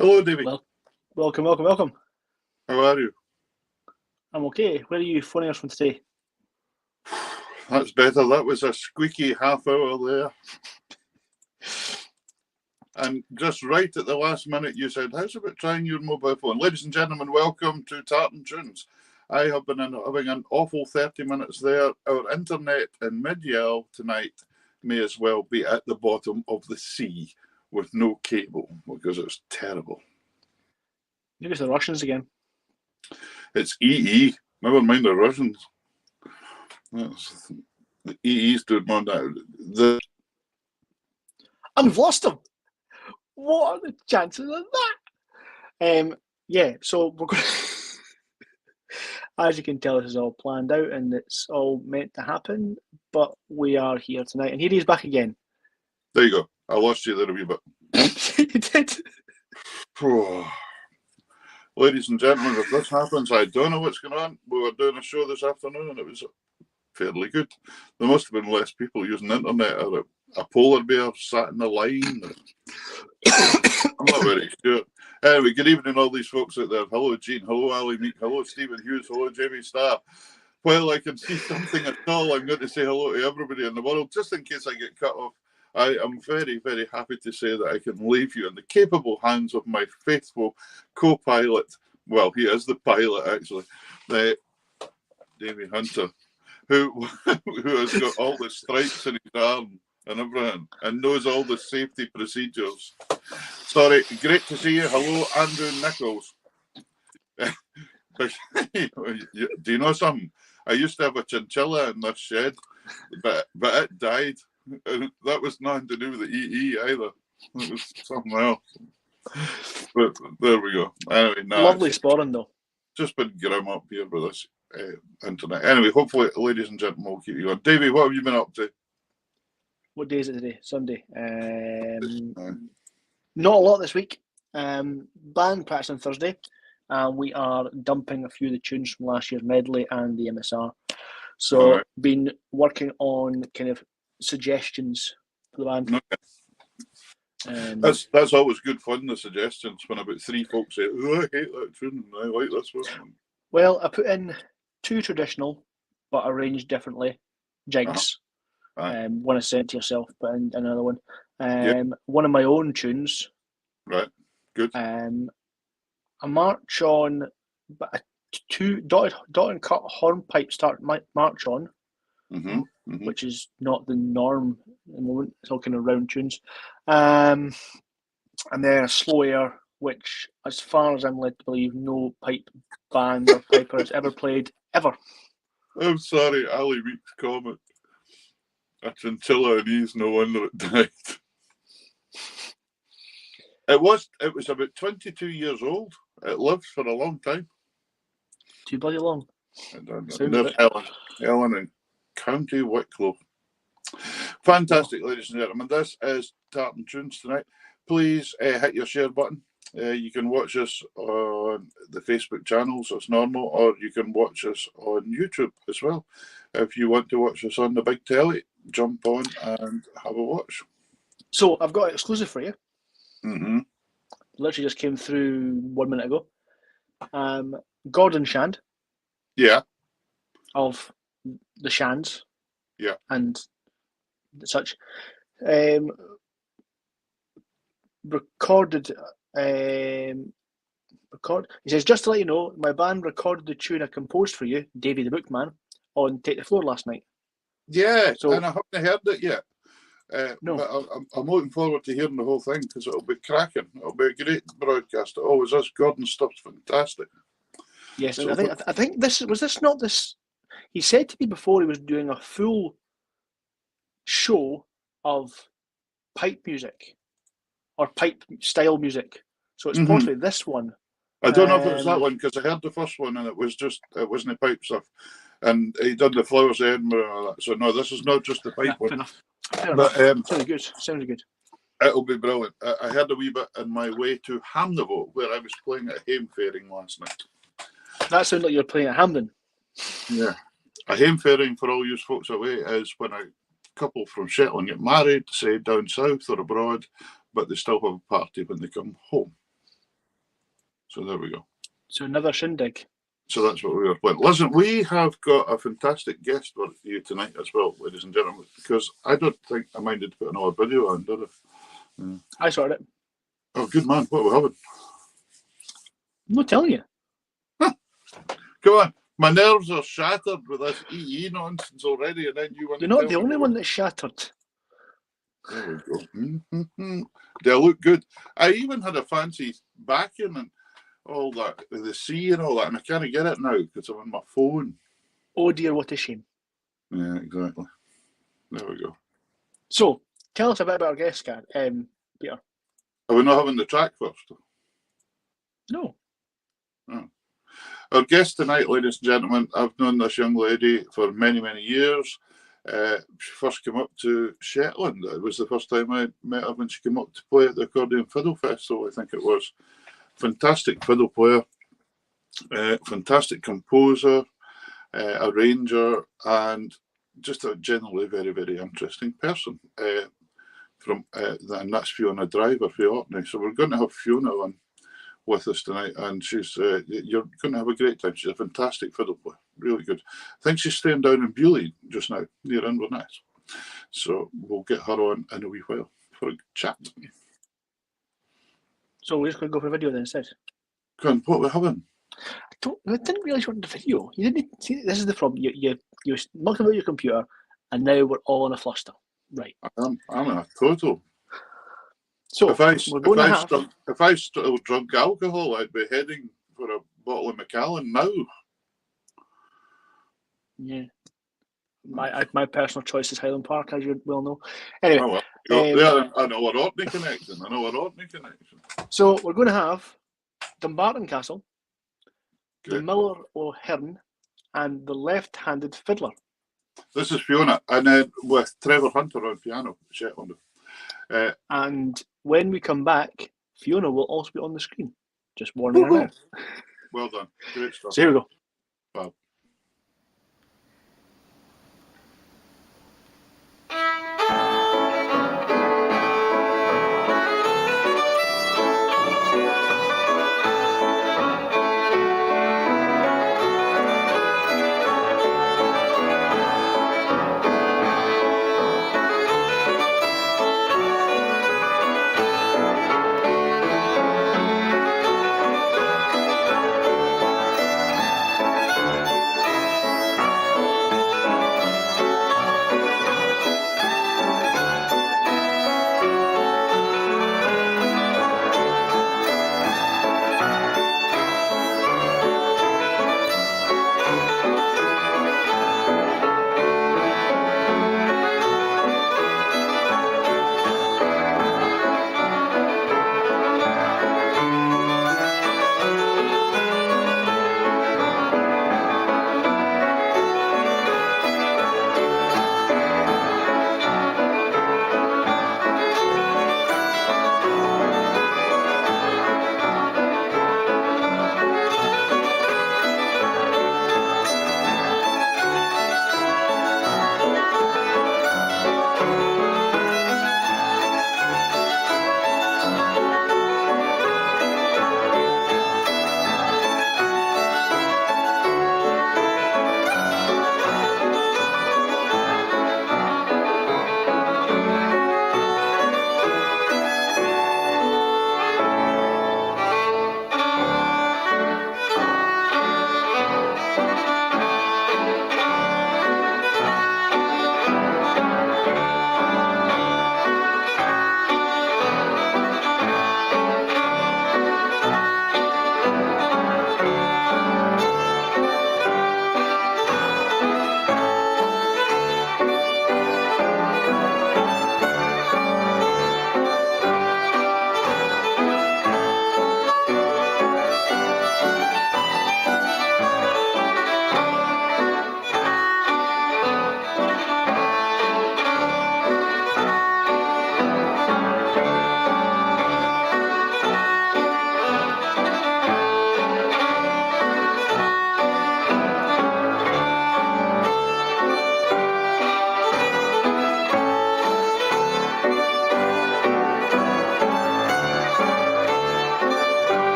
Hello, Davey. Welcome. How are you? I'm okay. Where are you phoning us from today? That's better. That was a squeaky half hour there. And just right at the last minute, you said, how's about trying your mobile phone? Ladies and gentlemen, welcome to Tartan Tunes. I have been having an awful 30 minutes there. Our internet in Mid-Yell tonight may as well be at the bottom of the sea with no cable because it's terrible. Maybe it's the Russians again. It's EE. Never mind the Russians. The EE's doing more now. And we've lost them. What are the chances of that? Yeah, so we're going as you can tell, this is all planned out and it's all meant to happen, but we are here tonight. And here he's back again. There you go. I lost you there a wee bit. You did. Ladies and gentlemen, if this happens, I don't know what's going on. We were doing a show this afternoon and it was fairly good. There must have been less people using the internet or a polar bear sat in the line. I'm not very sure. Anyway, good evening, all these folks out there. Hello, Gene. Hello, Ali Meek. Hello, Stephen Hughes. Hello, Jamie Starr. While I can see something at all, I'm going to say hello to everybody in the world, just in case I get cut off. I am very, very happy to say that I can leave you in the capable hands of my faithful co-pilot. Well, he is the pilot, actually, Davey Hunter, who has got all the stripes in his arm and everything, and knows all the safety procedures. Sorry, great to see you. Hello, Andrew Nichols. Do you know something? I used to have a chinchilla in this shed, but it died. That was nothing to do with the EE either. It was something else. But there we go. Anyway, lovely spawning though. Just been grim up here with this internet. Anyway, hopefully, ladies and gentlemen, we'll keep you on. Davey, what have you been up to? What day is it today? Sunday. Not a lot this week. Band practice on Thursday. We are dumping a few of the tunes from last year's medley and the MSR. So, Alright. been working on kind of suggestions for the band. That's always good fun, the suggestions, when about 3 folks say, oh, I hate that tune, and I like this one. Well, I put in 2 traditional, but arranged differently, jigs. One I sent to yourself, but another one. One of my own tunes. Right, good. A march on, but a 2 dot and cut hornpipe start march on, which is not the norm at the moment. It's all kind of round tunes. And then a slow air, which, as far as I'm led to believe, no pipe band or piper has ever played, ever. I'm sorry, Ali Week's comment. A chinchilla and he's no wonder it died. It was about 22 years old. It lived for a long time. Too bloody long. There's Helen in County Wicklow. Fantastic, ladies and gentlemen. This is Tartan Tunes tonight. Please hit your share button. You can watch us on the Facebook channels as normal, or you can watch us on YouTube as well. If you want to watch us on the big telly, jump on and have a watch. So I've got an exclusive for you. Literally just came through 1 minute ago. Gordon Shand. Yeah. Of the Shands. Yeah. And such. Recorded. He says, just to let you know, my band recorded the tune I composed for you, Davy the Bookman, on Take the Floor last night. Yeah, so, and I haven't heard it yet. No. But I'm looking forward to hearing the whole thing, because it'll be cracking. It'll be a great broadcast. It always is. Gordon's stuff's fantastic. Yes, so I think this was not this. He said to me before he was doing a full show of pipe music or pipe style music. So it's possibly this one. I don't know if it was that one, because I heard the first one and it wasn't pipe stuff. And he done the Flowers of Edinburgh and all that. So no, this is not just the pipe one. Fair enough. Sounds good. Sounds good. It'll be brilliant. I heard a wee bit on my way to Hamnavoe, where I was playing at Haimfairing last night. That sounds like you're playing at Hampden. Yeah. A Haimfairing, for all you folks away, is when a couple from Shetland get married, say down south or abroad, but they still have a party when they come home. So there we go. So another shindig. So that's what we were playing. Listen, we have got a fantastic guest for you tonight as well, ladies and gentlemen, because I don't think I minded putting another video on, did I? I sorted it. Oh, good man. What are we having? I'm not telling you. Huh. Come on. My nerves are shattered with this EE nonsense already, and then you want You're not the only one that's shattered. There we go. They look good. I even had a fancy backing and all that, the sea and all that, and I can't get it now because I'm on my phone. Oh dear, what a shame. Yeah, exactly. There we go. So, tell us a bit about our guest, Peter. Are we not having the track first? No. Oh. Our guest tonight, ladies and gentlemen, I've known this young lady for many, many years. She first came up to Shetland. It was the first time I met her when she came up to play at the Orcadian Fiddle Festival, I think it was. Fantastic fiddle player, fantastic composer, arranger, and just a generally very, very interesting person. And that's Fiona Driver for Orkney. So we're going to have Fiona on with us tonight, and she's you're going to have a great time. She's a fantastic fiddle player, really good. I think she's staying down in Bewley just now, near Inverness. So we'll get her on in a wee while for a chat. So we're just going to go for a video then instead. Go on, what are we having? I didn't realise you wanted a video. You didn't see. This is the problem. You mucking about your computer, and now we're all in a fluster. Right. I'm in a total. So if I still drunk alcohol, I'd be heading for a bottle of Macallan now. Yeah. My personal choice is Highland Park, as you well know. Anyway, I know our Orkney connection. So we're going to have Dumbarton Castle, the Miller O'Hearn, and the Left-Handed Fiddler. This is Fiona, and then with Trevor Hunter on piano, Shetland. And when we come back, Fiona will also be on the screen. Just warning her now. Well done. Great stuff. So here we go. Wow.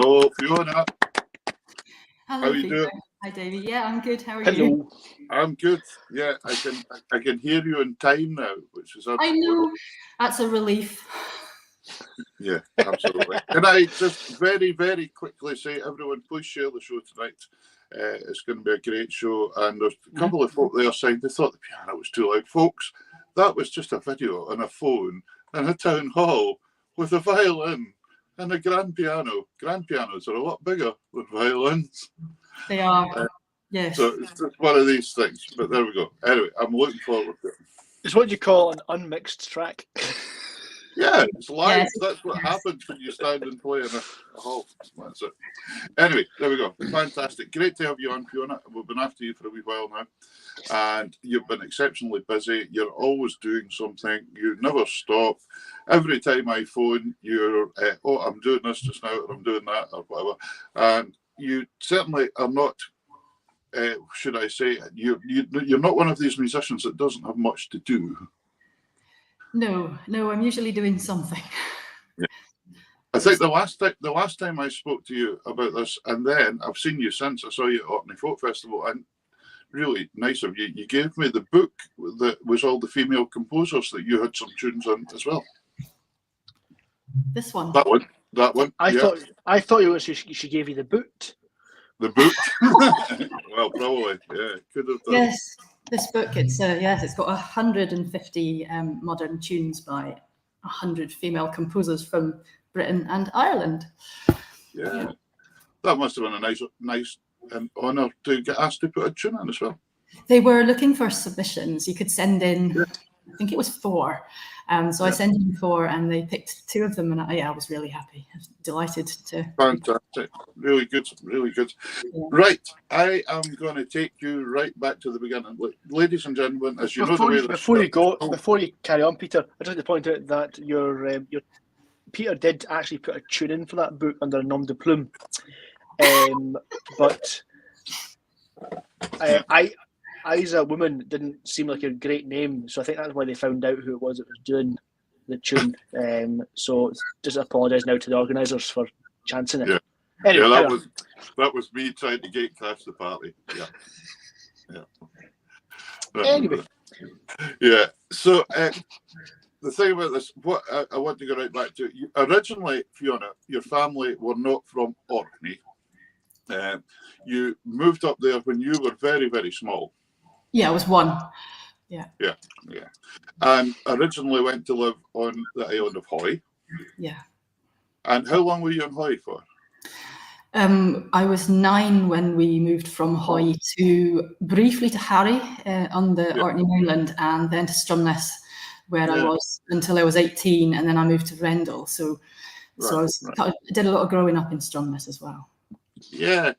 Hello, Fiona. Hello, How are you Peter. doing? Hi, Davey. Yeah, I'm good. How are Hello. you? I'm good. Yeah, I can hear you in time now, which is I absolutely know. That's a relief. Yeah, absolutely. Can I just very, very quickly say, everyone, please share the show tonight. It's going to be a great show. And there's a couple of folk there saying they thought the piano was too loud. Folks, that was just a video on a phone in a town hall with a violin and a grand piano. Grand pianos are a lot bigger than violins. They are. Yes. So it's just one of these things. But there we go. Anyway, I'm looking forward to it. It's what you call an unmixed track. Yeah, it's live. Yes. That's what happens when you stand and play in a hall. That's it. Anyway, there we go. Fantastic. Great to have you on, Fiona. We've been after you for a wee while now. And you've been exceptionally busy. You're always doing something. You never stop. Every time I phone, you're, I'm doing this just now, or I'm doing that, or whatever. And you certainly are not, should I say, you're not one of these musicians that doesn't have much to do. No, I'm usually doing something. Yeah. I think the last time I spoke to you about this, and then I've seen you since. I saw you at Orkney Folk Festival, and really nice of you. You gave me the book that was all the female composers that you had some tunes on as well. This one. That one. I thought you she gave you the boot. The boot. Well, probably. Yeah, could have done. Yes, this book. It's got 150 modern tunes by 100 female composers from Britain and Ireland. Yeah, that must have been a nice honour to get asked to put a tune on as well. They were looking for submissions. You could send in, I think it was 4. So I sent in 4 and they picked 2 of them. And I was really happy. I was delighted to. Fantastic. Really good. Really good. Yeah. Right. I am going to take you right back to the beginning. Ladies and gentlemen, as you know the way before you carry on, Peter, I'd like to point out that your Peter did actually put a tune in for that book under a nom de plume. But I, as a woman, didn't seem like a great name, so I think that's why they found out who it was that was doing the tune. So just apologise now to the organisers for chancing it. Yeah, anyway, that was me trying to gatecrash the party. Yeah. Anyway, yeah. So the thing about this, what I want to go right back to, originally, Fiona, your family were not from Orkney. You moved up there when you were very, very small. Yeah, I was 1. Yeah. And originally went to live on the island of Hoy. Yeah. And how long were you on Hoy for? I was 9 when we moved from Hoy briefly to Harry on the Orkney mainland, and then to Stromness, where I was until I was 18, and then I moved to Rendell. So I did a lot of growing up in Stromness as well. Yeah,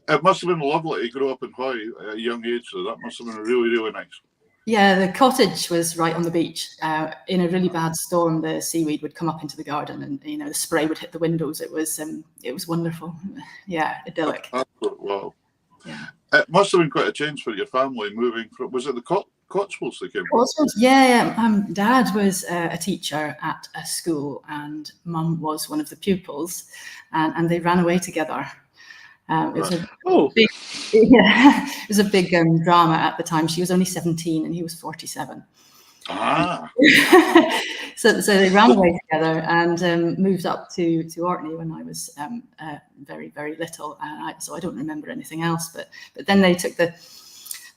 it must have been lovely to grow up in Hoy at a young age. So that must have been really, really nice. Yeah, the cottage was right on the beach. In a really bad storm, the seaweed would come up into the garden, and the spray would hit the windows. It was wonderful. Yeah, idyllic. Wow. Yeah. It must have been quite a change for your family moving from. Was it the Cotswolds they came from? Cotswolds, yeah. Dad was a teacher at a school, and Mum was one of the pupils, and they ran away together. It was a big drama at the time. She was only 17 and he was 47. So they ran away together and moved up to Orkney when I was very, very little. So I don't remember anything else. But then they took the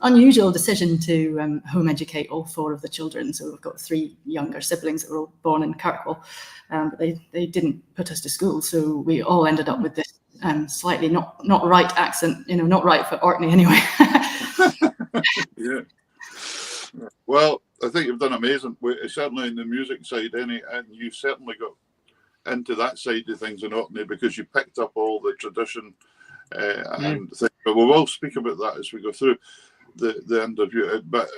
unusual decision to home educate all 4 of the children. So we've got 3 younger siblings that were all born in Kirkwall. But they didn't put us to school. So we all ended up with this slightly not right accent, not right for Orkney anyway. Yeah. Well, I think you've done amazing. Certainly in the music side, and you certainly got into that side of things in Orkney because you picked up all the tradition and things. But we will speak about that as we go through the interview. But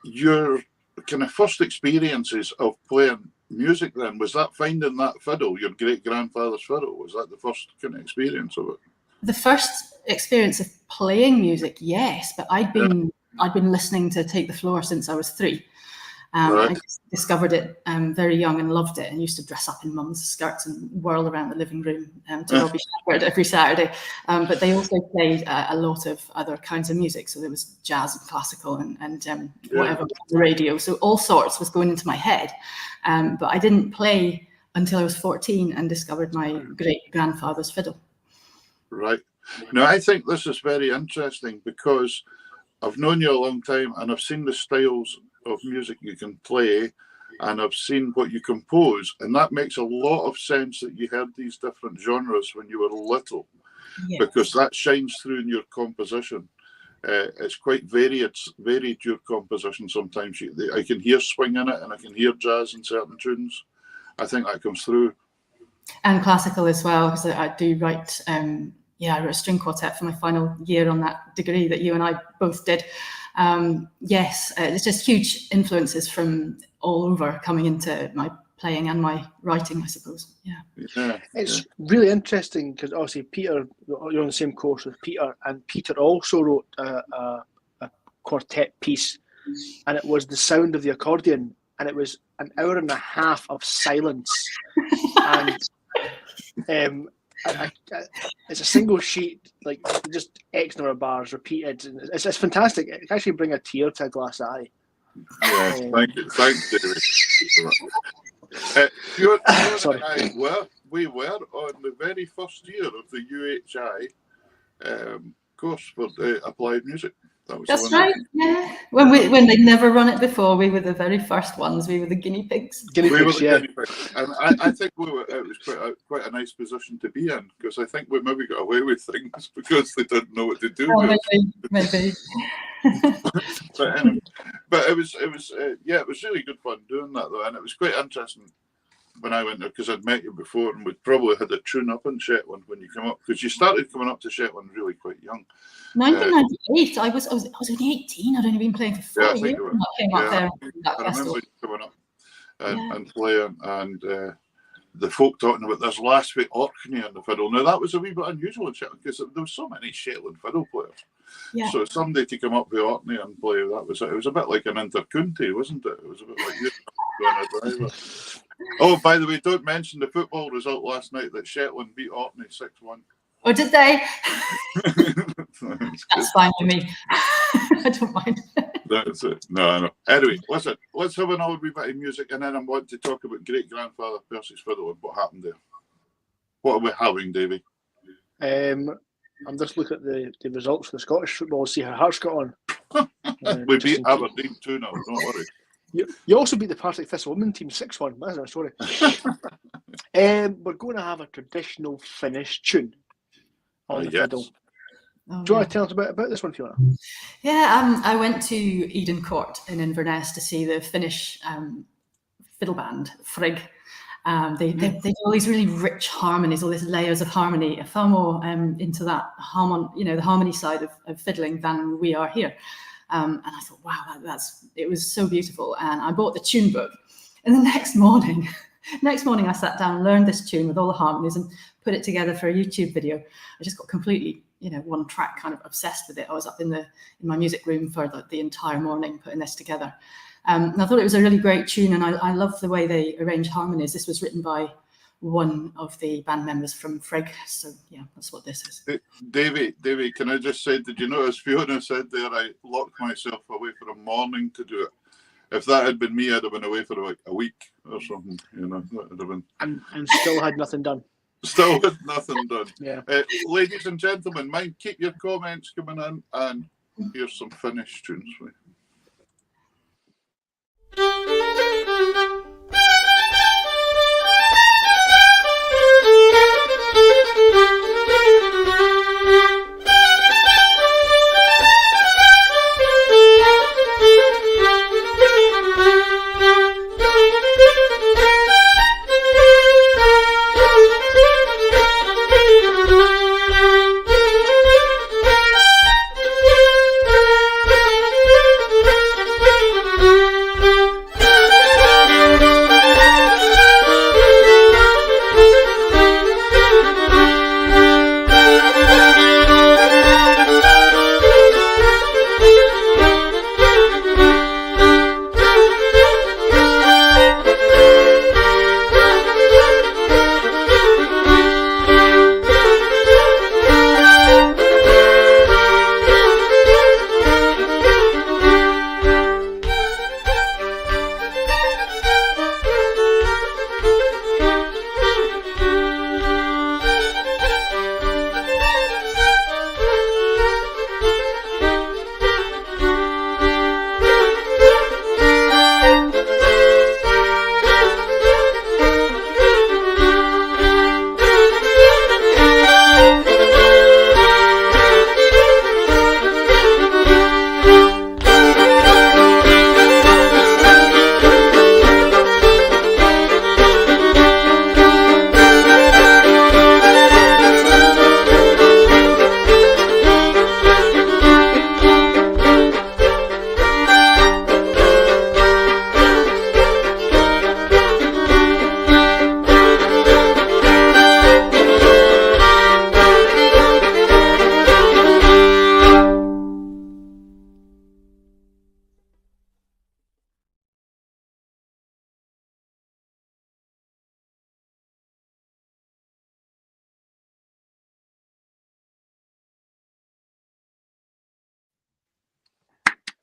your kind of first experiences of playing music then, was that finding that fiddle, your great-grandfather's fiddle? Was that the first kind of experience of it? The first experience of playing music, yes, but I'd been listening to Take the Floor since I was 3. Right. I discovered it very young and loved it, and used to dress up in mum's skirts and whirl around the living room to Robbie Shepherd every Saturday. But they also played a lot of other kinds of music. So there was jazz and classical and whatever on the radio. So all sorts was going into my head. But I didn't play until I was 14 and discovered my great-grandfather's fiddle. Right. Now, I think this is very interesting because I've known you a long time and I've seen the styles of music you can play, and I've seen what you compose, and that makes a lot of sense that you had these different genres when you were little, because that shines through in your composition. It's quite varied your composition. Sometimes I can hear swing in it, and I can hear jazz in certain tunes. I think that comes through. And classical as well, because I do write. I wrote a string quartet for my final year on that degree that you and I both did. There's just huge influences from all over coming into my playing and my writing, I suppose. It's really interesting because obviously Peter, you're on the same course with Peter, and Peter also wrote a quartet piece, and it was The Sound of the Accordion, and it was an hour and a half of silence, and it's a single sheet, like just X number of bars repeated. It's fantastic. It can actually bring a tear to a glass eye. Yeah, thanks, David. You and we were on the very first year of the UHI course for applied music. That's right. Yeah, when they'd never run it before, we were the very first ones. We were the guinea pigs. Guinea pigs, and I think it was quite a nice position to be in, because I think we maybe got away with things because they didn't know what to do. Maybe. but it was really good fun doing that though, and it was quite interesting when I went there, because I'd met you before, and we'd probably had a tune up in Shetland when you came up, because you started coming up to Shetland really quite young. 1998. I was only 18. I'd only been playing for 4 years when I came up there. I remember you coming up and playing, and the folk talking about this last week Orcadian on the fiddle. Now that was a wee bit unusual in Shetland, because there were so many Shetland fiddle players. Yeah. So somebody to come up with Orkney and play, it was a bit like an intercounty, wasn't it? It was a bit like you Fiona Driver. Oh, by the way, don't mention the football result last night that Shetland beat Orkney 6-1. Oh, did they? That's fine for me. I don't mind. That's it. No. Anyway, listen, let's have an old wee bit of music, and then I want to talk about great-grandfather Percy's fiddle and what happened there. What are we having, Davy? I'm just looking at the results for the Scottish football, see how Hearts got on. We beat Aberdeen 2-0, don't worry. You also beat the Partick Thistle women team 6-1. That's another story. We're going to have a traditional Finnish tune on the fiddle. Do you want to tell us about this one, Fiona? Yeah, I went to Eden Court in Inverness to see the Finnish fiddle band, Frigg. They do all these really rich harmonies, all these layers of harmony, far more into that the harmony side of fiddling than we are here. And I thought, wow, it was so beautiful. And I bought the tune book. And the next morning I sat down and learned this tune with all the harmonies and put it together for a YouTube video. I just got completely, one track, kind of obsessed with it. I was up in my music room for the entire morning putting this together. And I thought it was a really great tune, and I love the way they arrange harmonies. This was written by one of the band members from Frigg, so yeah, that's what this is. Davy, can I just say, did you notice Fiona said there, I locked myself away for a morning to do it? If that had been me, I'd have been away for like a week or something, that would have been... And still had nothing done. Still had nothing done. Yeah. Ladies and gentlemen, mind, keep your comments coming in, and here's some Finnish tunes for you.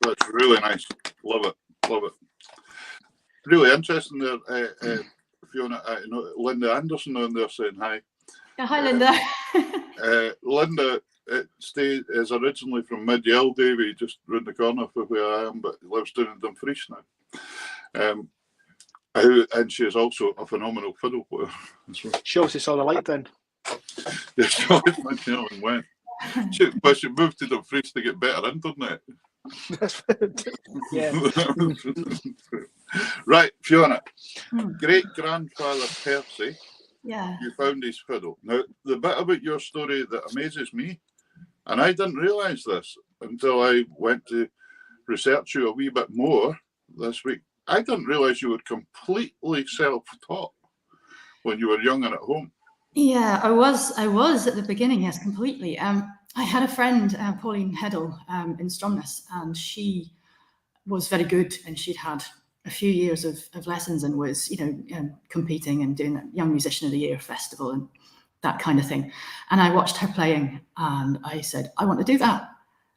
That's really nice. Love it. Love it. Really interesting there, Fiona. Linda Anderson on there saying hi. Yeah, hi, Linda. Linda is originally from Mid-Yell, Davy, just round the corner from where I am, but lives down in Dumfries now. And she is also a phenomenal fiddle player. Shows it's all the light then. Yeah, she always went and went. But she moved to Dumfries to get better internet. Yeah. Right, Fiona. Great-grandfather Percy. Yeah. You found his fiddle. Now, the bit about your story that amazes me, and I didn't realise this until I went to research you a wee bit more this week. I didn't realise you were completely self-taught when you were young and at home. Yeah, I was at the beginning, yes, completely. I had a friend, Pauline Heddle, in Stromness, and she was very good, and she'd had a few years of lessons and was, competing and doing that Young Musician of the Year festival and that kind of thing. And I watched her playing and I said, I want to do that.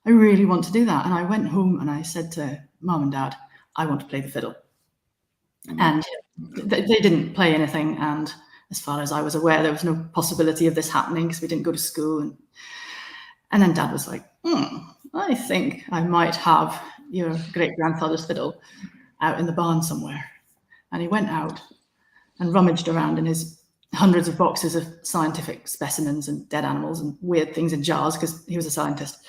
I really want to do that. And I went home and I said to Mum and Dad, I want to play the fiddle. And they didn't play anything. And as far as I was aware, there was no possibility of this happening because we didn't go to school. And then Dad was like, I think I might have your great-grandfather's fiddle out in the barn somewhere. And he went out and rummaged around in his hundreds of boxes of scientific specimens and dead animals and weird things in jars because he was a scientist.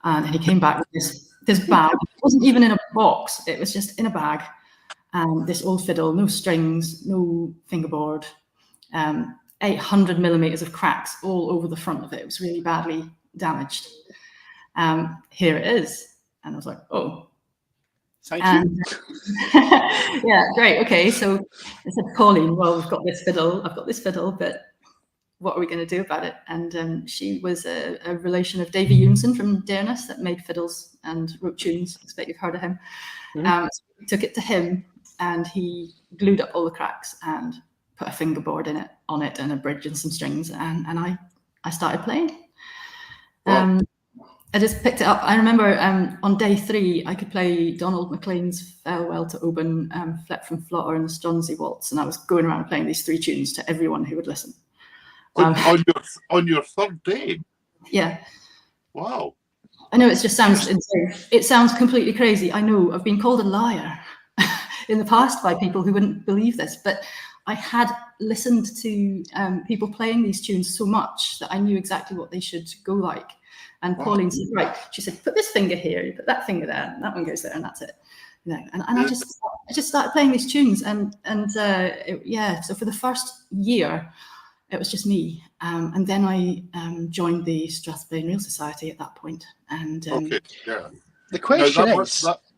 And he came back with this bag. It wasn't even in a box. It was just in a bag. And this old fiddle, no strings, no fingerboard, 800 millimeters of cracks all over the front of it. It was really badly damaged. Here it is. And I was like, oh. Thank you. Yeah, great. Okay, so I said, Pauline, well, we've got this fiddle. I've got this fiddle, but what are we going to do about it? And she was a relation of Davy Unson from Dearness that made fiddles and wrote tunes. I expect you've heard of him. So we took it to him, and he glued up all the cracks and put a fingerboard on it and a bridge and some strings, and I started playing. Wow. I just picked it up. I remember on day 3, I could play Donald McLean's Farewell to Oban, Flep from Flotter, and the Stronsey Waltz, and I was going around playing these 3 tunes to everyone who would listen. On your third day? Yeah. Wow. I know it just sounds insane. It sounds completely crazy. I know I've been called a liar in the past by people who wouldn't believe this, but I had listened to people playing these tunes so much that I knew exactly what they should go like. And Pauline said, right, she said, put this finger here, you put that finger there, and that one goes there, and that's it. And I just started playing these tunes, and so for the first year, it was just me. And then I joined the Strathspey Reel Society at that point. And the question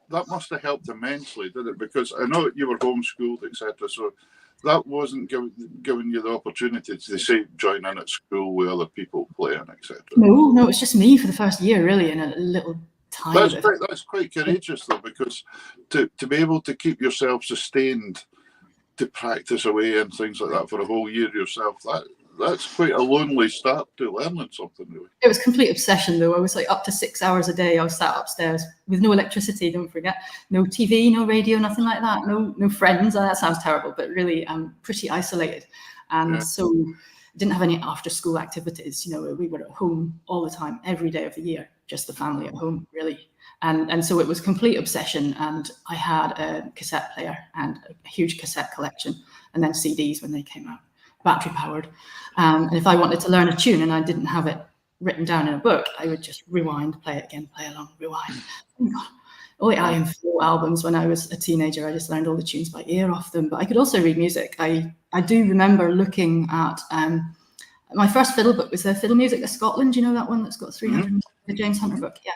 that must have helped immensely, did it? Because I know you were homeschooled, etc. So that wasn't giving you the opportunity to say join in at school with other people playing, etc. No, it's just me for the first year, really, in a little tiny bit. That's quite courageous, though, because to be able to keep yourself sustained to practice away and things like that for a whole year yourself, that's quite a lonely start to learning something, really. It was complete obsession, though. I was like up to 6 hours a day. I was sat upstairs with no electricity, don't forget, no TV, no radio, nothing like that, no friends. That sounds terrible, but really pretty isolated. And so didn't have any after school activities. We were at home all the time, every day of the year, just the family at home, really. And so it was complete obsession. And I had a cassette player and a huge cassette collection, and then CDs when they came out, battery powered. And if I wanted to learn a tune and I didn't have it written down in a book, I would just rewind, play it again, play along, rewind. Oh my God. All the I Am Full albums when I was a teenager, I just learned all the tunes by ear off them. But I could also read music. I do remember looking at my first fiddle book was the Fiddle Music of Scotland. You know that one that's got 300, the James Hunter book? Yeah.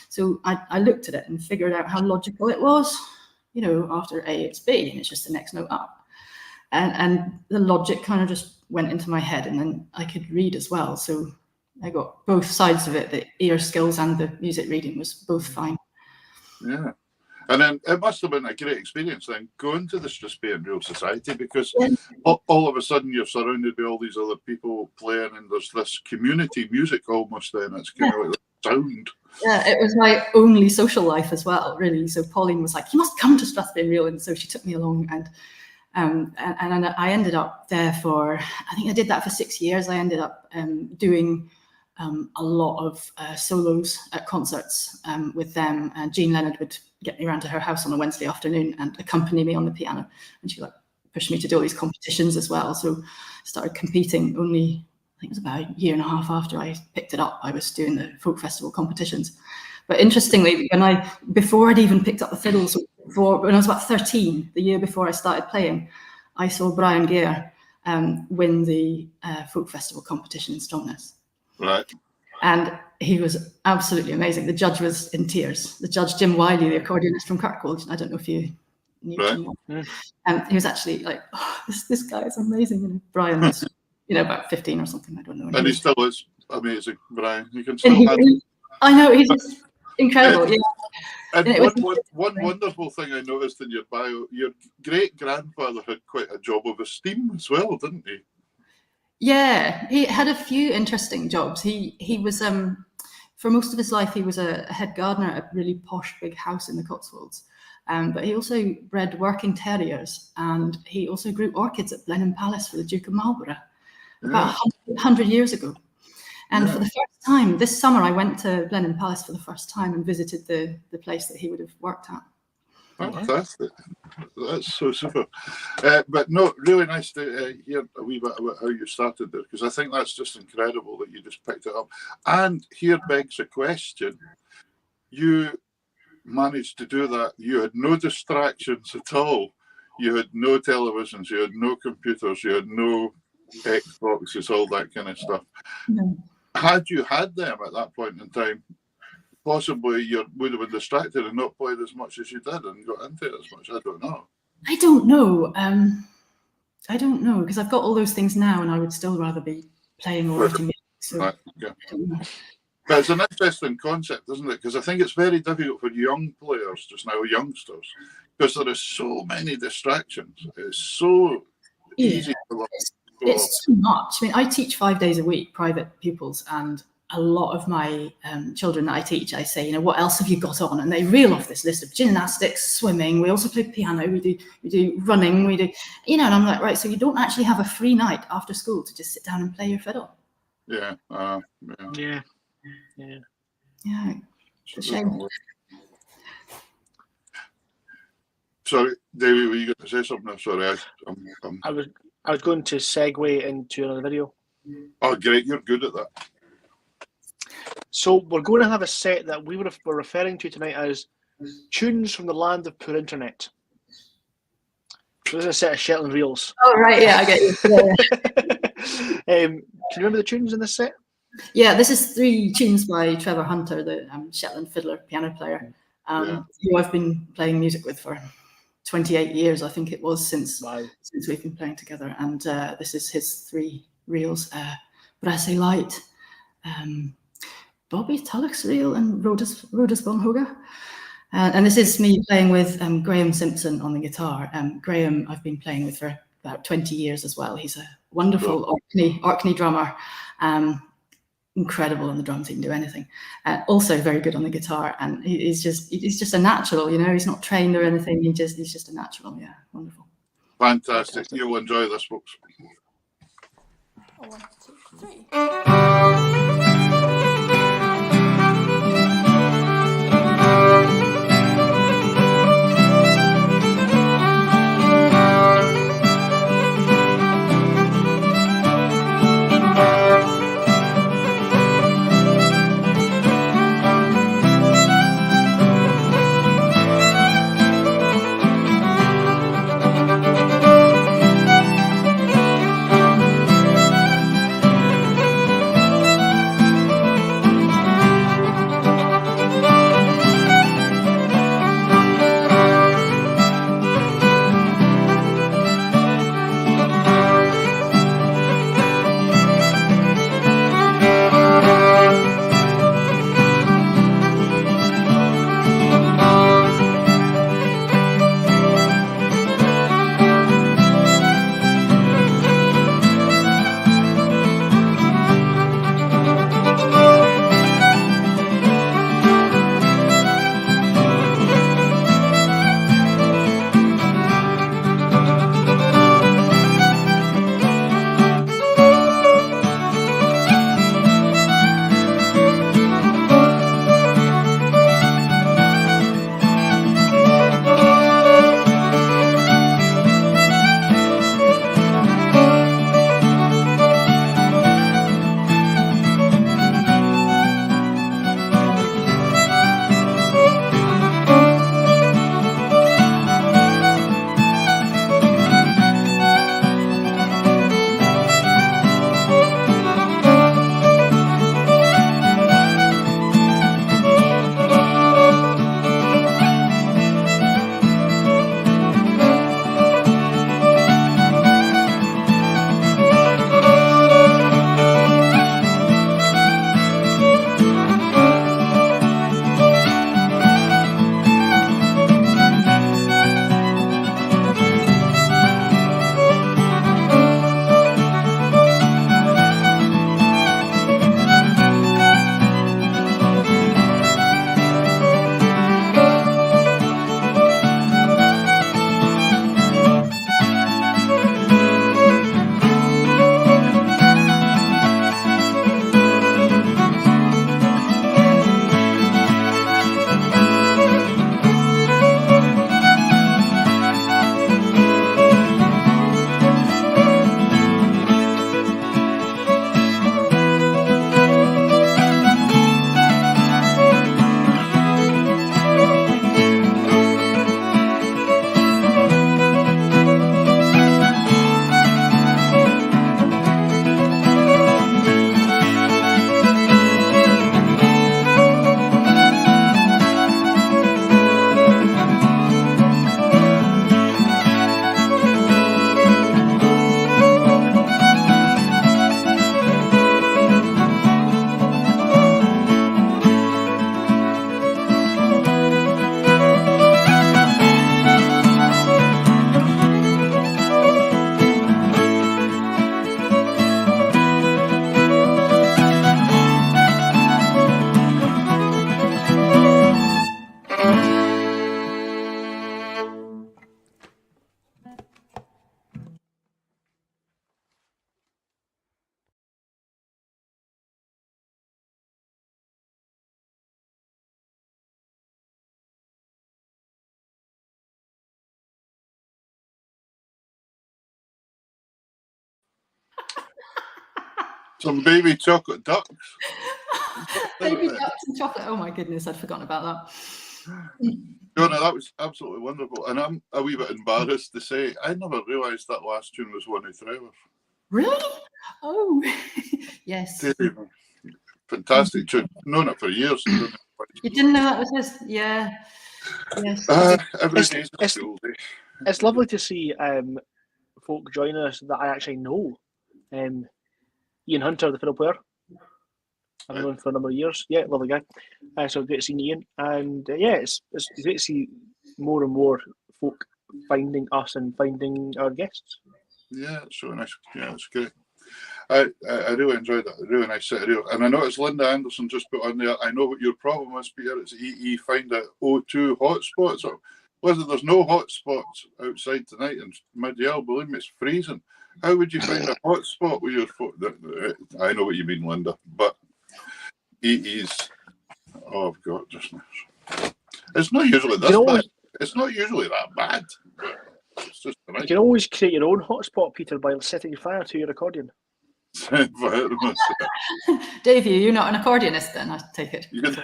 So I looked at it and figured out how logical it was. After A, it's B, and it's just the next note up. And the logic kind of just went into my head, and then I could read as well. So I got both sides of it. The ear skills and the music reading was both fine. Yeah. And then it must have been a great experience then going to the Strathspey Reel Society, because all of a sudden you're surrounded by all these other people playing, and there's this community music almost then. It's kind of like the sound. Yeah, it was my only social life as well, really. So Pauline was like, "You must come to Strathspey Reel," and so she took me along, and I ended up there for, I think I did that for 6 years. I ended up doing a lot of solos at concerts with them. And Jean Leonard would get me around to her house on a Wednesday afternoon and accompany me on the piano, and she like pushed me to do all these competitions as well. So I started competing only, I think it was about a year and a half after I picked it up. I was doing the folk festival competitions. But interestingly, before I'd even picked up the fiddle, so when I was about 13, the year before I started playing, I saw Brian Gare win the folk festival competition in Stromness. Right. And he was absolutely amazing. The judge was in tears. The judge, Jim Wiley, the accordionist from Kirkwood. I don't know if you knew Jim Wiley. He was actually like, "Oh, this guy is amazing." And Brian was, about 15 or something. I don't know. And he still is amazing, Brian. You can still I know, he's just incredible. Yeah. And one wonderful thing I noticed in your bio, your great-grandfather had quite a job of esteem as well, didn't he? Yeah, he had a few interesting jobs. He was, for most of his life, he was a head gardener at a really posh big house in the Cotswolds. But he also bred working terriers, and he also grew orchids at Blenheim Palace for the Duke of Marlborough about 100 years ago. And for the first time, this summer, I went to Blenheim Palace for the first time and visited the place that he would have worked at. Fantastic. That's so super. But no, really nice to hear a wee bit about how you started there, because I think that's just incredible that you just picked it up. And here begs a question. You managed to do that. You had no distractions at all. You had no televisions, you had no computers, you had no Xboxes, all that kind of stuff. No. Had you had them at that point in time, possibly you would have been distracted and not played as much as you did and got into it as much. I don't know. I don't know. I don't know, because I've got all those things now, and I would still rather be playing or writing music. So right. Yeah. But it's an interesting concept, isn't it? Because I think it's very difficult for young players just now, youngsters, because there is so many distractions. It's so easy to look. It's too much. I mean, I teach 5 days a week, private pupils, and a lot of my children that I teach, I say, what else have you got on? And they reel off this list of gymnastics, swimming. We also play piano. We do running. We do, and I'm like, right. So you don't actually have a free night after school to just sit down and play your fiddle. Yeah. It's a shame. Sorry, David, were you going to say something? Sorry, I was going to segue into another video. Oh, great! You're good at that. So we're going to have a set that we're referring to tonight as Tunes from the Land of Poor Internet. So this is a set of Shetland reels. Oh, right, yeah, I get you. Yeah. Can you remember the tunes in this set? Yeah, this is 3 tunes by Trevor Hunter, the Shetland fiddler, piano player, who I've been playing music with for 28 years, I think it was, since we've been playing together. And this is his 3 reels, Brassy Light, Bobby Tulloch's reel, and Rhodas Bonhoga. And this is me playing with Graham Simpson on the guitar. Graham I've been playing with for about 20 years as well. He's a wonderful Orkney drummer. Incredible on the drums, he can do anything. Also very good on the guitar, and he's just a natural, he's not trained or anything. He's just a natural. Yeah, wonderful. Fantastic. You'll enjoy this, folks. 1, 2, 3. Some baby chocolate ducks. Baby ducks and chocolate. Oh my goodness, I'd forgotten about that. Fiona, that was absolutely wonderful. And I'm a wee bit embarrassed to say, I never realised that last tune was one of Trevor's. Really? Oh, yes. Fantastic tune. Known it for years. You didn't know that was his? Yeah. Yes. Every day's a school day. It's lovely to see folk joining us that I actually know. Ian Hunter, the fiddle player. I've known for a number of years. Yeah, lovely guy. So great to see Ian. And yeah, it's great to see more and more folk finding us and finding our guests. Yeah, it's so nice. Yeah, it's great. I really enjoyed that. Really nice set of radio. And I noticed Linda Anderson just put on there, I know what your problem is, Peter. It's EE find a O2 hotspot. So, listen, there's no hotspots outside tonight in mid-Yale. Believe me, it's freezing. How would you find a hotspot with your phone? I know what you mean, Linda, but EE's. Oh, I've got just now. It's not usually this bad. It's not usually that bad. It's just you can always create your own hotspot, Peter, by setting fire to your accordion. Davey, you're not an accordionist then, I take it. You can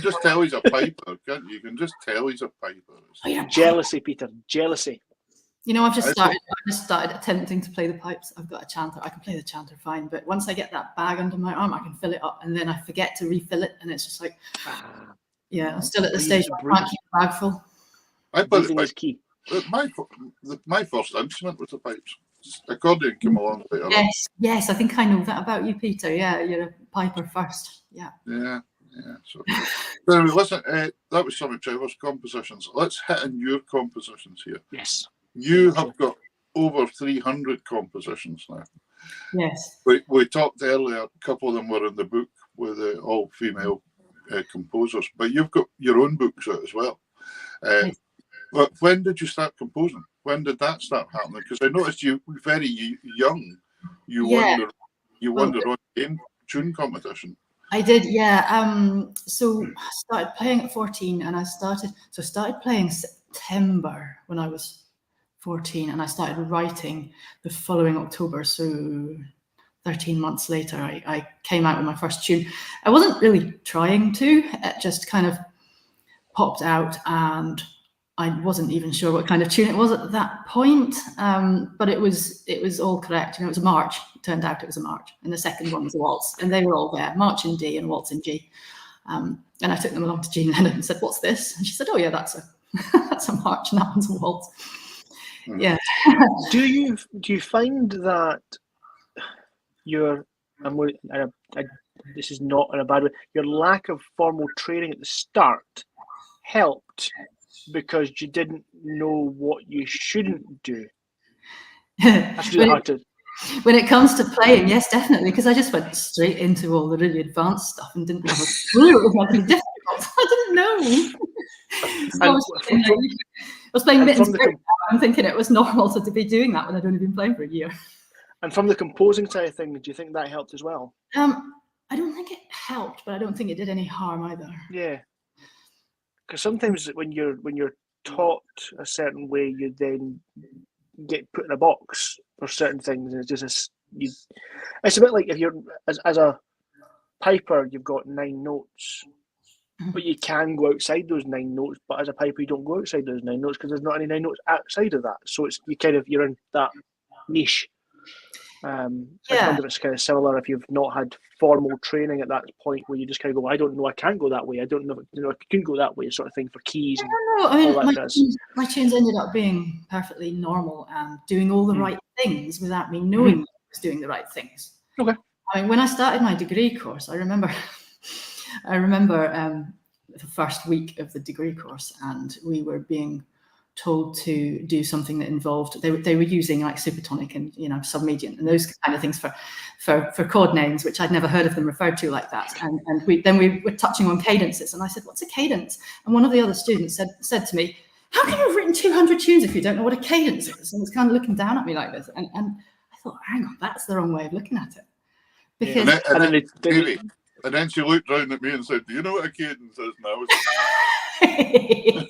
just tell he's a piper, can't you? You can just tell he's a piper. Oh, yeah. Jealousy, Peter, jealousy. You know, I've just started attempting to play the pipes. I've got a chanter. I can play the chanter fine, but once I get that bag under my arm, I can fill it up, and then I forget to refill it, and it's just like, yeah, I'm still at the stage where I can't keep the bag full. I put it key. My first instrument was the pipes. Accordion came along later. Yes, I think I know that about you, Peter. Yeah, you're a piper first. Yeah. So listen, that was some of Trevor's compositions. Let's hit on your compositions here. Yes. You have got over 300 compositions now. Yes. We talked earlier, a couple of them were in the book with all female composers, but you've got your own books out as well. But when did you start composing? When did that start happening? Because I noticed you very young. You won the Game Tune competition. I did, yeah. So I started playing at 14, and I started playing September when I was 14, and I started writing the following October. So 13 months later, I came out with my first tune. I wasn't really trying to; it just kind of popped out, and I wasn't even sure what kind of tune it was at that point, but it was all correct. You know, it was a march. It turned out it was a march, and the second one was a waltz, and they were all there, march in D and waltz in G. And I took them along to Jean Lennon and said, "What's this?" And she said, "Oh yeah, that's a march, and that one's a waltz." Yeah. Do you find that this is not in a bad way, your lack of formal training at the start helped because you didn't know what you shouldn't do? That's really hard to... When it comes to playing, yes, definitely, because I just went straight into all the really advanced stuff and didn't have a clue it was going to be difficult. I didn't know. I was playing mittens. I'm thinking it was normal to be doing that when I'd only been playing for a year. And from the composing side of things, do you think that helped as well? I don't think it helped, but I don't think it did any harm either. Yeah. Because sometimes when you're taught a certain way, you then get put in a box for certain things, and it's a bit like if you're as a piper, you've got 9 notes, but you can go outside those 9 notes. But as a piper, you don't go outside those 9 notes because there's not any 9 notes outside of that. So you're in that niche. I wonder if it's kind of similar if you've not had formal training at that point where you just kind of go, I don't know, I can't go that way. I don't know, I couldn't go that way, sort of thing for keys. I mean, my tunes ended up being perfectly normal and doing all the right things without me knowing I was doing the right things. Okay. I mean, when I started my degree course, I remember the first week of the degree course, and we were being told to do something that involved they were using like supertonic and submedian and those kind of things for chord names, which I'd never heard of them referred to like that, and we were touching on cadences, and I said, "What's a cadence?" And one of the other students said to me, "How can you have written 200 tunes if you don't know what a cadence is?" And was kind of looking down at me like this, and I thought, hang on, that's the wrong way of looking at it, because and then she looked round at me and said, "Do you know what a cadence is?" And I was I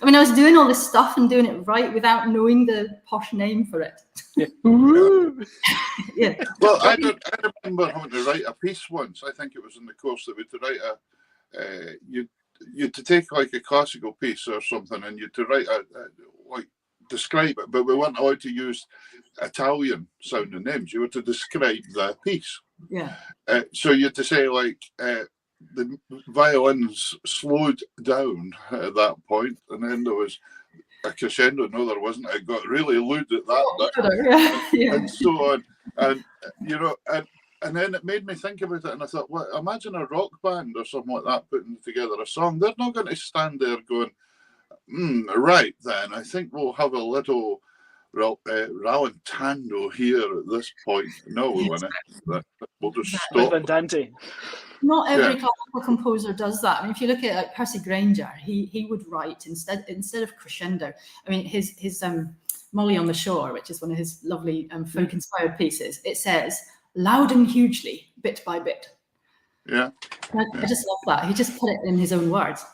mean, I was doing all this stuff and doing it right without knowing the posh name for it. Yeah. Yeah. Well, I remember having to write a piece once. I think it was in the course that we had to write you had to take like a classical piece or something, and you had to write like describe it, but we weren't allowed to use Italian sounding names. You were to describe the piece. Yeah. So you had to say like the violins slowed down at that point, and then there was a crescendo. No, there wasn't. It got really lewd at that bit, and so on. And you know, and then it made me think about it, and I thought, well, imagine a rock band or something like that putting together a song. They're not going to stand there going, right then, I think we'll have a little rallentando here at this point. No, we won't. We'll just stop. Not every classical composer does that. I mean, if you look at like Percy Grainger, he would write instead of crescendo. I mean, his Molly on the Shore, which is one of his lovely folk-inspired pieces, it says loud and hugely, bit by bit. Yeah. I just love that. He just put it in his own words.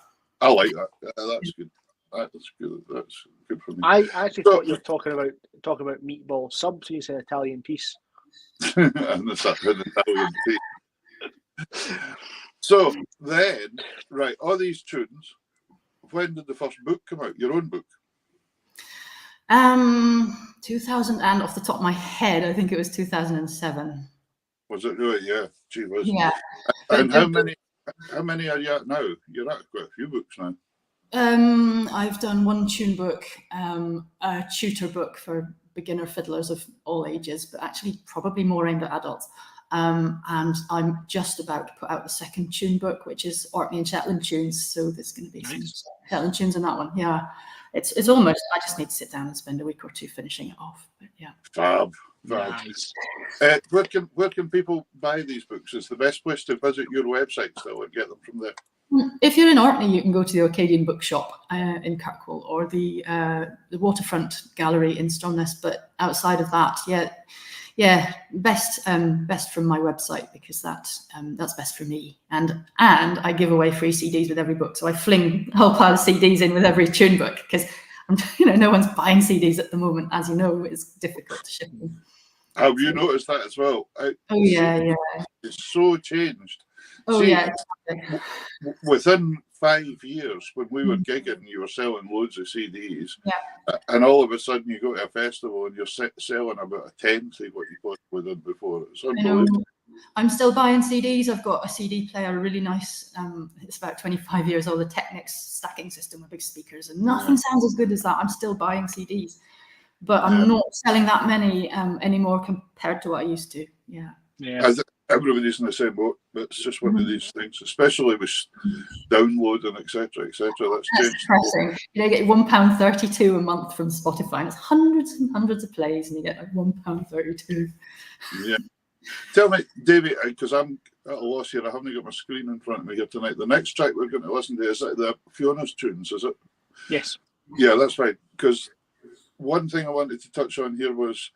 I like that. That's good. That's good. That's good for me. I actually thought you were talking about meatball subs. You said Italian piece. And it's an Italian piece. So then, right, all these tunes. When did the first book come out? Your own book? 2000, and off the top of my head, I think it was 2007. Was it really? Yeah. Gee whiz. Yeah. And how many are you at now? You're at quite a few books now. I've done one tune book, a tutor book for beginner fiddlers of all ages, but actually probably more aimed at adults. And I'm just about to put out the second tune book, which is Orkney and Shetland tunes. So there's going to be some Shetland tunes in that one. Yeah, it's almost. I just need to sit down and spend a week or two finishing it off. But yeah. Fab. Nice. Where can people buy these books? Is the best place to visit your website still and get them from there? If you're in Orkney, you can go to the Orcadian bookshop in Kirkwall or the Waterfront Gallery in Stromness. But outside of that, best from my website, because that's best for me. And I give away free CDs with every book, so I fling a whole pile of CDs in with every tune book, because no one's buying CDs at the moment, as you know. It's difficult to ship them. Have you noticed that as well? Yeah. It's so changed. Exactly. Within 5 years, when we were gigging, you were selling loads of CDs, and all of a sudden you go to a festival and you're selling about a tenth of what you possibly did before. It's unbelievable. I'm still buying CDs. I've got a CD player, really nice. It's about 25 years old, a Technics stacking system with big speakers, and nothing sounds as good as that. I'm still buying CDs, but I'm not selling that many anymore compared to what I used to. Yeah. Everybody's in the same boat, but it's just one of these things, especially with downloading, etc., etc. That's depressing. You get £1.32 a month from Spotify, and it's hundreds and hundreds of plays, and you get like £1.32. Yeah. Tell me, Davey, because I'm at a loss here. I haven't got my screen in front of me here tonight. The next track we're going to listen to is the Fiona's tunes, is it? Yes. Yeah, that's right. Because one thing I wanted to touch on here was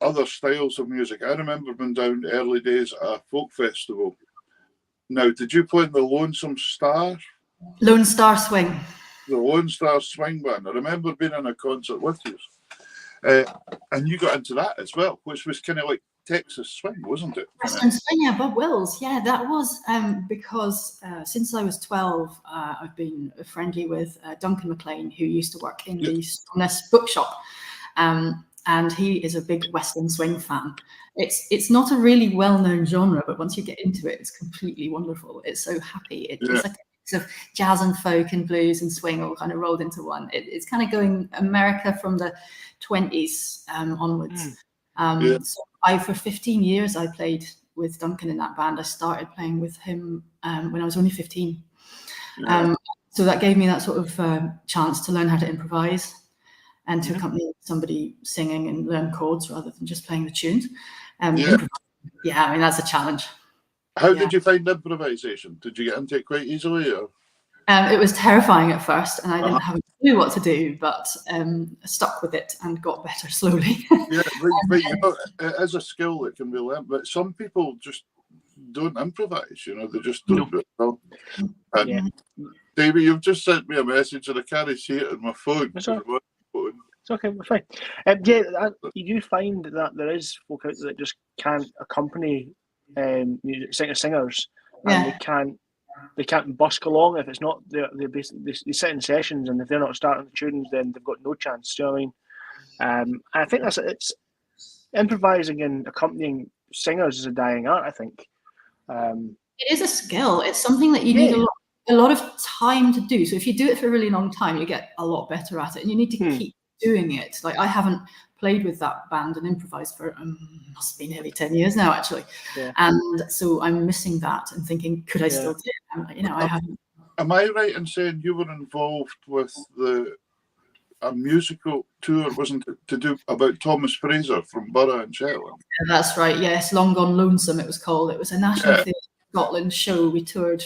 other styles of music. I remember being down early days at a folk festival. Now, did you play in the Lonesome Star? Lone Star Swing. The Lone Star Swing Band. I remember being in a concert with you. And you got into that as well, which was kind of like Texas swing, wasn't it? Western swing, yeah, Bob Wills. Yeah, that was because since I was 12, I've been friendly with Duncan McLean, who used to work in the Stromness bookshop. And he is a big Western swing fan. It's not a really well-known genre, but once you get into it, it's completely wonderful. It's so happy. It's like a mix of jazz and folk and blues and swing all kind of rolled into one. It's kind of going America from the 20s onwards. So for 15 years, I played with Duncan in that band. I started playing with him when I was only 15. So that gave me that sort of chance to learn how to improvise and to accompany somebody singing and learn chords rather than just playing the tunes. I mean, that's a challenge. How did you find improvisation? Did you get into it quite easily? Or? It was terrifying at first, and I didn't have a clue what to do, but stuck with it and got better slowly. But it is a skill that can be learned, but some people just don't improvise. You know, they just don't No. do it well. And Yeah. David, you've just sent me a message and I can't see it on my phone. That's all right. My phone. It's okay, we're fine. You do find that there is folk out there that just can't accompany singers, and they can't busk along if it's not they sit in sessions, and if they're not starting the tunes, then they've got no chance. Do you know what I mean? I think it's improvising and accompanying singers is a dying art. I think it is a skill. It's something that you need a lot of time to do. So if you do it for a really long time, you get a lot better at it, and you need to keep doing it. Like I haven't played with that band and improvised for must be nearly 10 years now, actually. Yeah. And so I'm missing that and thinking, could I still do it? You know, I haven't. Am I right in saying you were involved with a musical tour, wasn't it, to do about Thomas Fraser from Borough and Shetland? Yeah, that's right. Yes, Long Gone Lonesome. It was called. It was a National Theatre Scotland show. We toured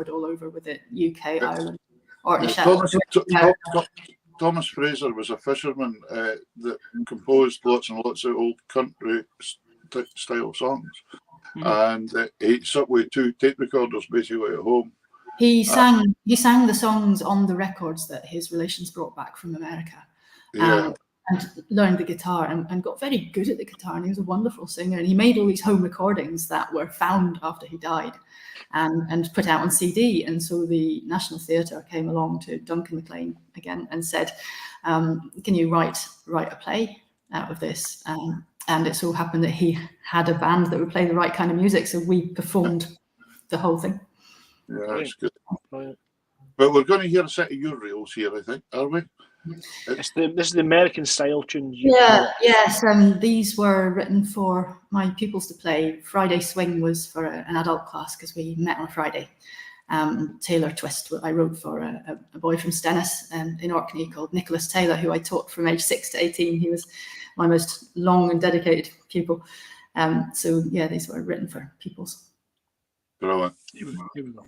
all over with it, UK, Ireland, Orkney, Shetland. Thomas Fraser was a fisherman that composed lots and lots of old country style songs, and he sat with 2 tape recorders basically at home. He sang the songs on the records that his relations brought back from America, and learned the guitar and got very good at the guitar. And he was a wonderful singer. And he made all these home recordings that were found after he died, and put out on CD. And so the National Theatre came along to Duncan MacLean again and said, "Can you write a play out of this?" And it so happened that he had a band that would play the right kind of music, so we performed the whole thing. Yeah, that's good. But we're going to hear a set of your reels here, I think, are we? This is the American style tunes. Yes. These were written for my pupils to play. Friday Swing was for an adult class because we met on a Friday. Taylor Twist, I wrote for a boy from Stennis in Orkney called Nicholas Taylor, who I taught from age 6 to 18. He was my most long and dedicated pupil. So yeah, these were written for pupils. Brilliant. Here we go.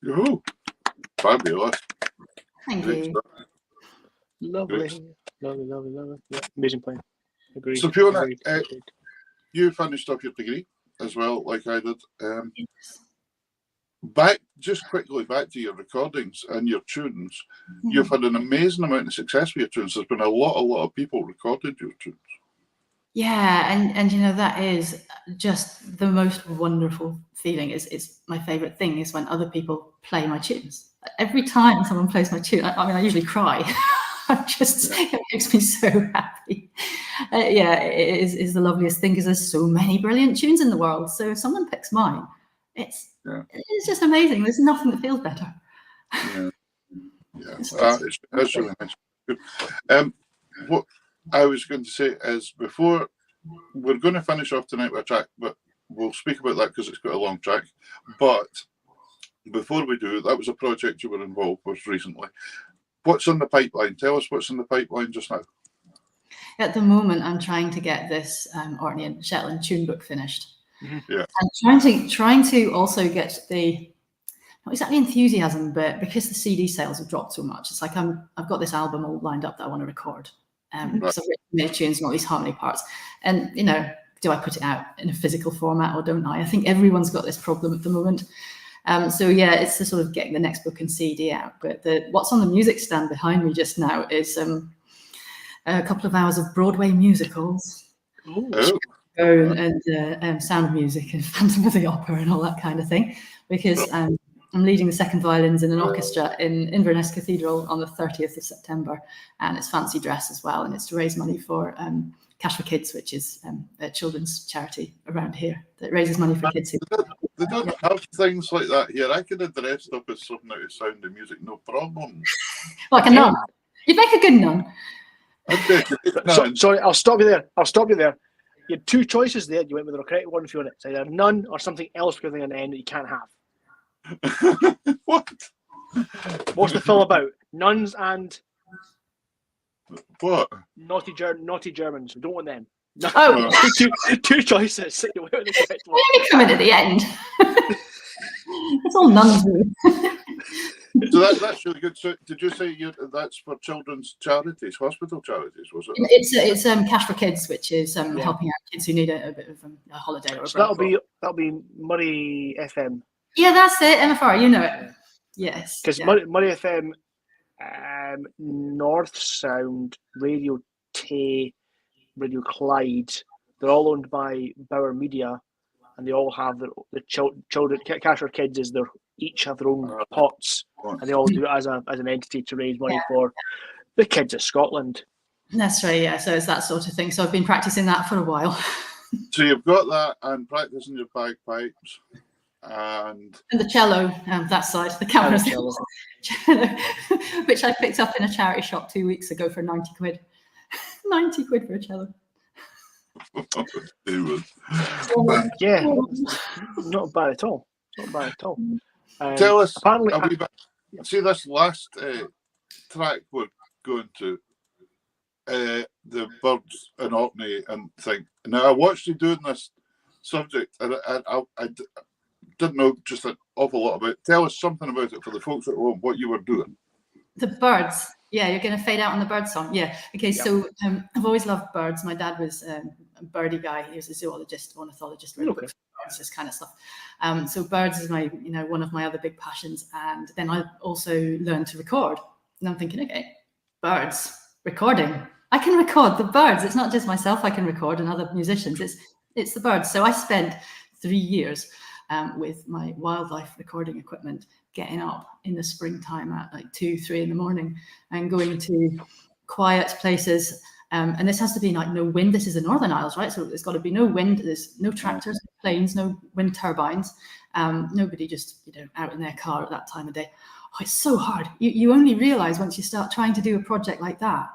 Oh, fabulous. Thank you. Lovely. Lovely. Yeah, amazing playing. Agreed. So Fiona, Agreed. you finished up your degree as well, like I did. Yes. just quickly back to your recordings and your tunes. You've had an amazing amount of success with your tunes. There's been a lot of people recorded your tunes. Yeah, and you know, that is just the most wonderful feeling. It's my favorite thing is when other people play my tunes. Every time someone plays my tune, I mean, I usually cry. It makes me so happy. It is the loveliest thing because there's so many brilliant tunes in the world. So if someone picks mine, it's just amazing. There's nothing that feels better. It's really nice. Good. What I was going to say is, before we're going to finish off tonight with a track, but we'll speak about that because it's got a long track. But before we do, that was a project you were involved with recently. What's in the pipeline? Tell us what's in the pipeline just now. At the moment, I'm trying to get this Orkney and Shetland tune book finished. Yeah. I'm trying to also get the, not exactly enthusiasm, but because the CD sales have dropped so much, it's like I've got this album all lined up that I want to record. Because I've written many tunes and all these harmony parts. And, you know, do I put it out in a physical format or don't I? I think everyone's got this problem at the moment. So yeah, it's the sort of getting the next book and CD out. But what's on the music stand behind me just now is a couple of hours of Broadway musicals. And Sound of Music and Phantom of the Opera and all that kind of thing. Because I'm leading the second violins in an orchestra in Inverness Cathedral on the 30th of September. And it's fancy dress as well. And it's to raise money for Cash for Kids, which is a children's charity around here that raises money for kids. They don't have things like that here. I could have dressed up as something out of Sound of Music, no problem. Like a nun. You'd make a good nun. Sorry, I'll stop you there. You had two choices there. You went with the correct one, Fiona. It's either nun or something else with an N that you can't have. What? What's the film about? Nuns and what? Naughty Germans. We don't want them. Oh, two choices. You went with the correct one. Let me come in at the end. It's all nuns. So that's really good. So did you say that's for children's charities, hospital charities, was it? It's Cash for Kids, which is helping out kids who need a bit of a holiday or a break. That'll be Murray FM. Yeah, that's it. MFR, you know it. Yes. Because Murray FM, North Sound, Radio Tay, Radio Clyde, they're all owned by Bauer Media, and they all have the children. Cash for Kids is each have their own pots, and they all do it as an entity to raise money for the kids of Scotland. That's right. Yeah. So it's that sort of thing. So I've been practicing that for a while. So you've got that and practicing your bagpipes. And the cello, that side, the camera cello, which I picked up in a charity shop 2 weeks ago for 90 quid. 90 quid for a cello. Yeah, not bad at all. Tell us, apparently, see this last track we're going to, the birds in Orkney and thing. Now, I watched you doing this subject, and I didn't know just an awful lot about it. Tell us something about it for the folks at home, what you were doing. The birds. Yeah, you're going to fade out on the bird song. Yeah. Okay, so I've always loved birds. My dad was a birdie guy. He was a zoologist, ornithologist, wrote books for birds, this kind of stuff. So birds is one of my other big passions. And then I also learned to record. And I'm thinking, okay, birds, recording. I can record the birds. It's not just myself I can record and other musicians. It's the birds. So I spent 3 years with my wildlife recording equipment, getting up in the springtime at like 2-3 in the morning and going to quiet places. And this has to be like no wind. This is the Northern Isles, right? So there's got to be no wind. There's no tractors, no planes, no wind turbines. Nobody just out in their car at that time of day. Oh, it's so hard. You only realize once you start trying to do a project like that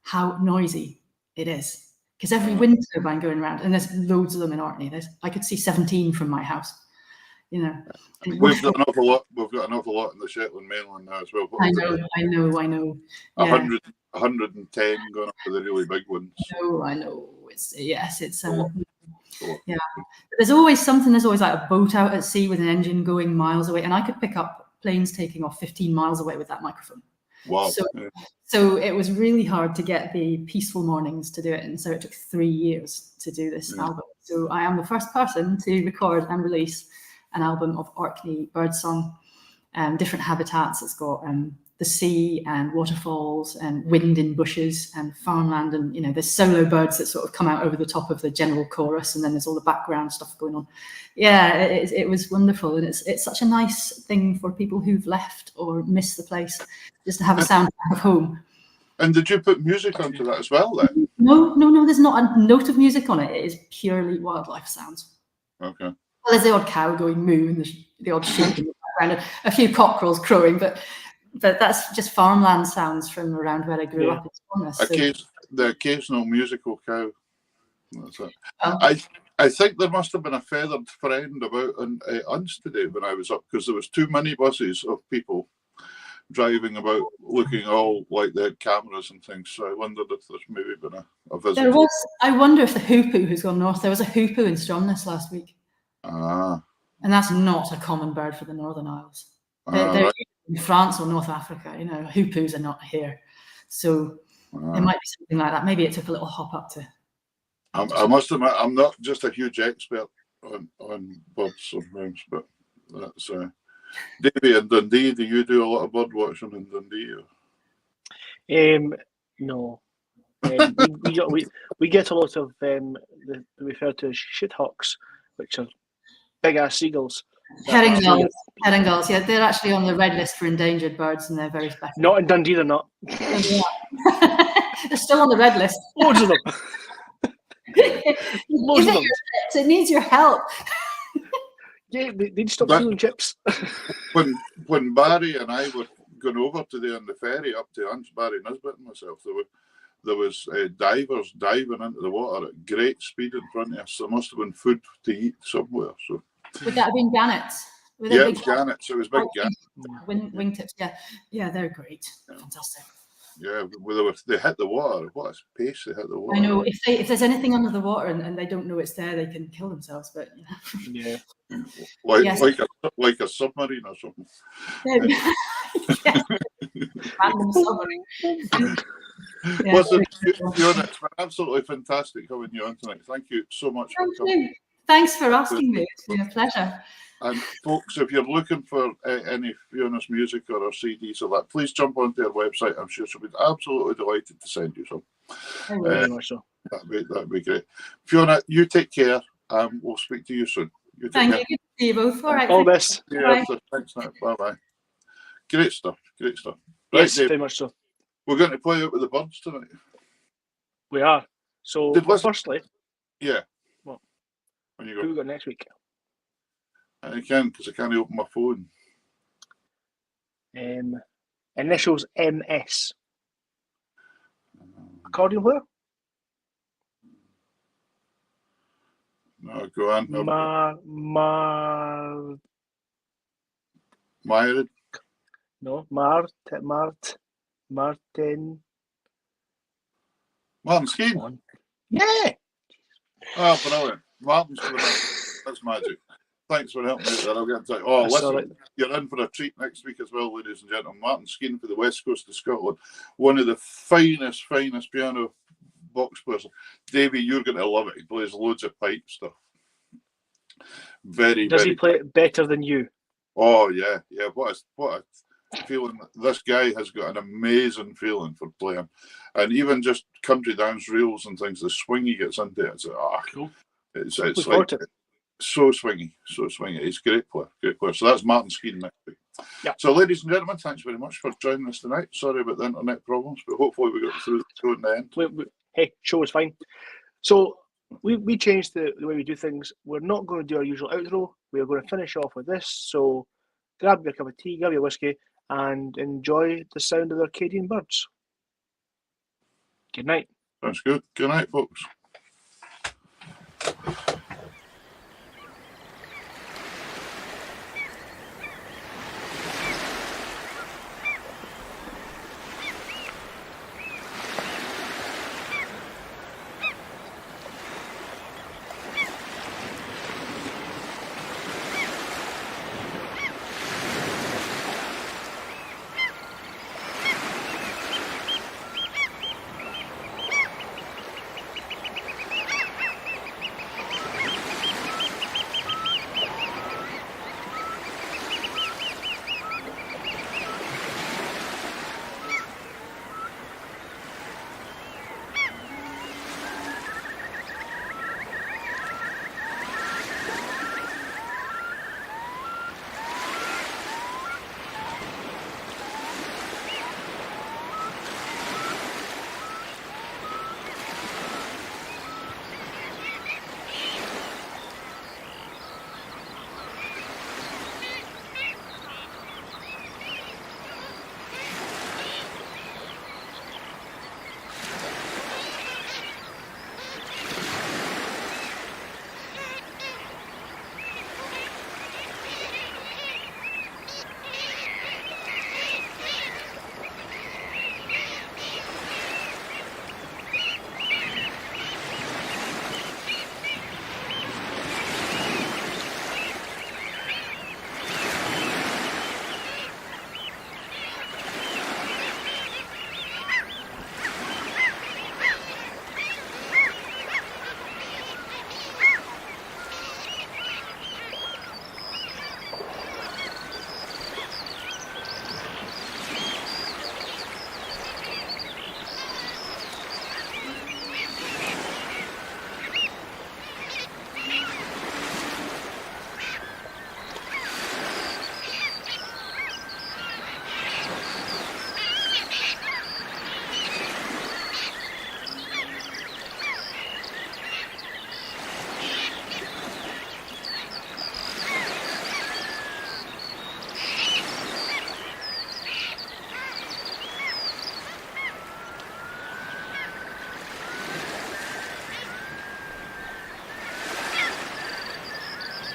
how noisy it is. Because every wind turbine going around, and there's loads of them in Orkney. I could see 17 from my house. We've got an awful lot. We've got an awful lot in the Shetland mainland now as well. I know. 110 going up to the really big ones. I know. It's There's always something. There's always like a boat out at sea with an engine going miles away, and I could pick up planes taking off 15 miles away with that microphone. Wow. So it was really hard to get the peaceful mornings to do it, and so it took 3 years to do this album. So I am the first person to record and release an album of Orkney birdsong, different habitats. It's got the sea and waterfalls and wind in bushes and farmland, and there's solo birds that sort of come out over the top of the general chorus, and then there's all the background stuff going on. Yeah, it was wonderful, and it's such a nice thing for people who've left or missed the place, just to have a soundtrack of home. And did you put music onto that as well then? No, there's not a note of music on it. It is purely wildlife sounds. Okay. Well, there's the odd cow going moo and the odd sheep in the background, and a few cockerels crowing, but that's just farmland sounds from around where I grew up in Stromness. The occasional musical cow. That's it. Oh. I think there must have been a feathered friend about on Unst today when I was up, because there was too many buses of people driving about looking all like they had cameras and things. So I wondered if there's maybe been a visit. There was. I wonder if the hoopoe has gone north. There was a hoopoe in Stromness last week. Ah. And that's not a common bird for the Northern Isles. They're Right. in France or North Africa. Hoopoes are not here. So it might be something like that. Maybe it took a little hop up to. I must admit, I'm not just a huge expert on birds sometimes, but that's Davey in Dundee. Do you do a lot of bird watching in Dundee? Or? No. We get a lot of the referred to as shithawks, which are big ass seagulls. Herring gulls. Yeah, they're actually on the red list for endangered birds, and they're very special. Not in Dundee, they're not. They're still on the red list. Loads of them. Loads of them. It needs your help. Yeah, they'd stop stealing chips. When Barry and I were going over today on the ferry up to Unst, Barry Nisbet and myself, there was divers diving into the water at great speed in front of us. There must have been food to eat somewhere. So. Would that have been gannets? Yeah, it was gannets. It was big gannets. Wingtips, yeah, they're great. Fantastic. Yeah, they hit the water. What a pace they hit the water. I know, if there's anything under the water and they don't know it's there, they can kill themselves. But yeah, like a submarine or something. Random submarine. Yeah. Listen, Fiona, it's been absolutely fantastic having you on tonight. Thank you so much for coming. Thanks for asking me. It's been a pleasure. And folks, if you're looking for any Fiona's music or her CDs or that, please jump onto her website. I'm sure she'll be absolutely delighted to send you some. Very much so. That'd be great. Fiona, you take care. We'll speak to you soon. Thank you. Good to see you both. All right. All the best. Yeah, thanks now. Bye-bye. Great stuff. Right, yes, Dave, very much so. we're going to play out with the birds tonight. We are. So, firstly, yeah. What? When you Who we got next week? I can, because I can't open my phone. Initials MS. Accordion player? No, go on. Myron? No, Martin. Martin Skeen? Yeah. Oh, brilliant. Martin's coming up. That's magic. Thanks for helping me out there. I'll get in touch. Oh, listen, right. You're in for a treat next week as well, ladies and gentlemen. Martin Skeen for the West Coast of Scotland. One of the finest piano box players. Davey, you're going to love it. He plays loads of pipe stuff. Does he play it better than you? Oh, yeah. What a feeling. This guy has got an amazing feeling for playing. And even just country dance reels and things, the swing he gets into it, cool. It's like so swingy. He's a great player. So that's Martin Skeen next week. Yeah. So, ladies and gentlemen, thanks very much for joining us tonight. Sorry about the internet problems, but hopefully we got through in the end. Hey, show was fine. So we changed the way we do things. We're not going to do our usual outro. We're going to finish off with this. So grab your cup of tea, grab your whiskey, and enjoy the sound of the Orcadian birds. Good night. That's good. Good night, folks.